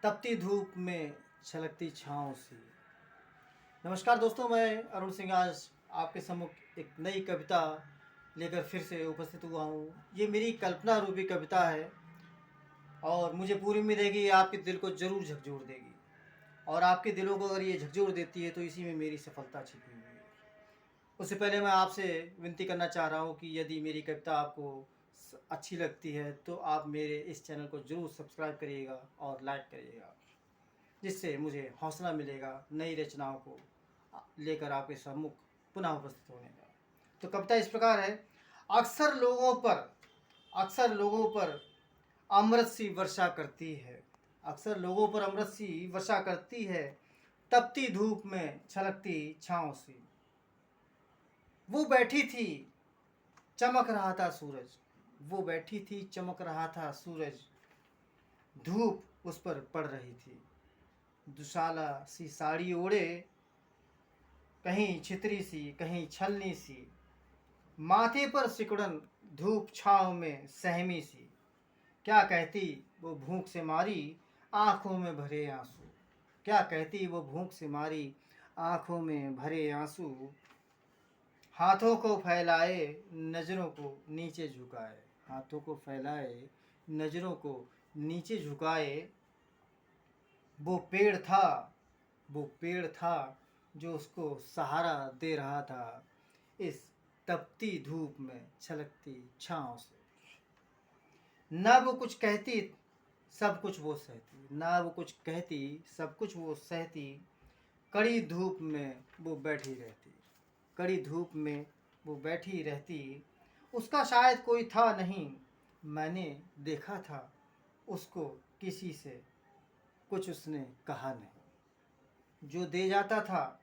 तपती धूप में छलकती छाँव सी। नमस्कार दोस्तों, मैं अरुण सिंह आज आपके सम्मुख एक नई कविता लेकर फिर से उपस्थित हुआ हूँ। ये मेरी कल्पना रूपी कविता है और मुझे पूरी उम्मीद है कि ये आपके दिल को ज़रूर झकझोर देगी और आपके दिलों को अगर ये झकझोर देती है तो इसी में मेरी सफलता छिपी हुई है। उससे पहले मैं आपसे विनती करना चाह रहा हूँ कि यदि मेरी कविता आपको अच्छी लगती है तो आप मेरे इस चैनल को ज़रूर सब्सक्राइब करिएगा और लाइक करिएगा, जिससे मुझे हौसला मिलेगा नई रचनाओं को लेकर आपके सम्मुख पुनः उपस्थित होने का। तो कविता इस प्रकार है। अक्सर लोगों पर अमृत सी वर्षा करती है, अक्सर लोगों पर अमृत सी वर्षा करती है, तपती धूप में छलकती छाँव सी। वो बैठी थी चमक रहा था सूरज, वो बैठी थी चमक रहा था सूरज, धूप उस पर पड़ रही थी। दुशाला सी साड़ी ओढ़े, कहीं छितरी सी कहीं छलनी सी, माथे पर सिकुड़न धूप छाँव में सहमी सी। क्या कहती वो भूख से मारी आँखों में भरे आंसू, क्या कहती वो भूख से मारी आँखों में भरे आंसू। हाथों को फैलाए नज़रों को नीचे झुकाए, हाथों को फैलाए नज़रों को नीचे झुकाए। वो पेड़ था, वो पेड़ था जो उसको सहारा दे रहा था इस तपती धूप में छलकती छाँव से। ना वो कुछ कहती सब कुछ वो सहती, ना वो कुछ कहती सब कुछ वो सहती। कड़ी धूप में वो बैठी रहती, कड़ी धूप में वो बैठी रहती। उसका शायद कोई था नहीं, मैंने देखा था उसको किसी से कुछ उसने कहा नहीं। जो दे जाता था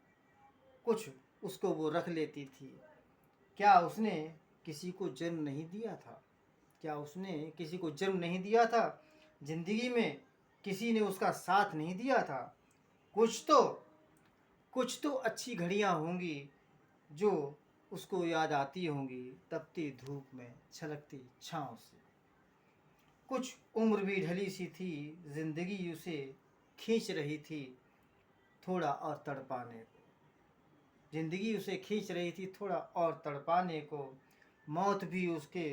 कुछ उसको वो रख लेती थी। क्या उसने किसी को जन्म नहीं दिया था, क्या उसने किसी को जन्म नहीं दिया था, ज़िंदगी में किसी ने उसका साथ नहीं दिया था। कुछ तो अच्छी घड़ियाँ होंगी जो उसको याद आती होंगी तपती धूप में छलकती छाँव से। कुछ उम्र भी ढली सी थी, ज़िंदगी उसे खींच रही थी थोड़ा और तड़पाने को, ज़िंदगी उसे खींच रही थी थोड़ा और तड़पाने को। मौत भी उसके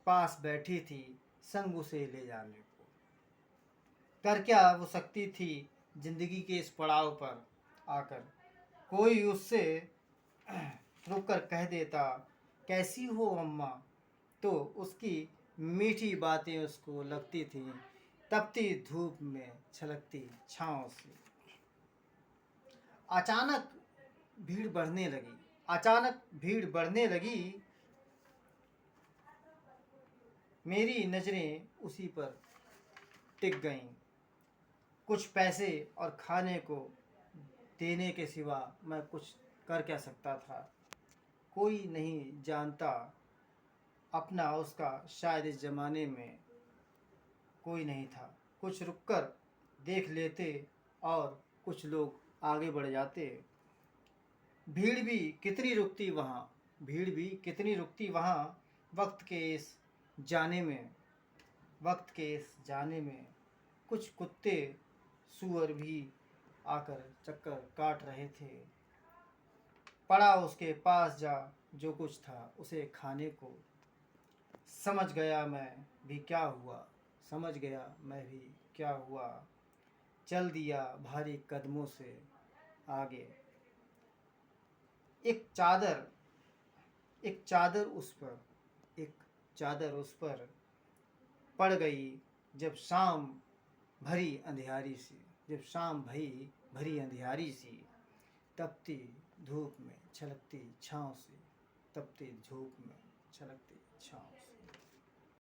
पास बैठी थी संग उसे ले जाने को। कर क्या वो सकती थी ज़िंदगी के इस पड़ाव पर आकर, कोई उससे रुक कर कह देता कैसी हो अम्मा, तो उसकी मीठी बातें उसको लगती थी तपती धूप में छलकती छाँव से। अचानक भीड़ बढ़ने लगी, अचानक भीड़ बढ़ने लगी, मेरी नज़रें उसी पर टिक गईं। कुछ पैसे और खाने को देने के सिवा मैं कुछ कर क्या सकता था। कोई नहीं जानता अपना उसका, शायद इस ज़माने में कोई नहीं था। कुछ रुककर देख लेते और कुछ लोग आगे बढ़ जाते। भीड़ भी कितनी रुकती वहाँ, भीड़ भी कितनी रुकती वहाँ, वक्त के इस जाने में, वक्त के इस जाने में। कुछ कुत्ते सूअर भी आकर चक्कर काट रहे थे। पड़ा उसके पास जा जो कुछ था उसे खाने को। समझ गया मैं भी क्या हुआ, समझ गया मैं भी क्या हुआ, चल दिया भारी कदमों से आगे। एक चादर, एक चादर उस पर, एक चादर उस पर पड़ गई जब शाम भरी अंधियारी सी, जब शाम भरी अंधियारी सी। तपती धूप में छलकती छाँव से, तपती धूप में छलकती छाँव से।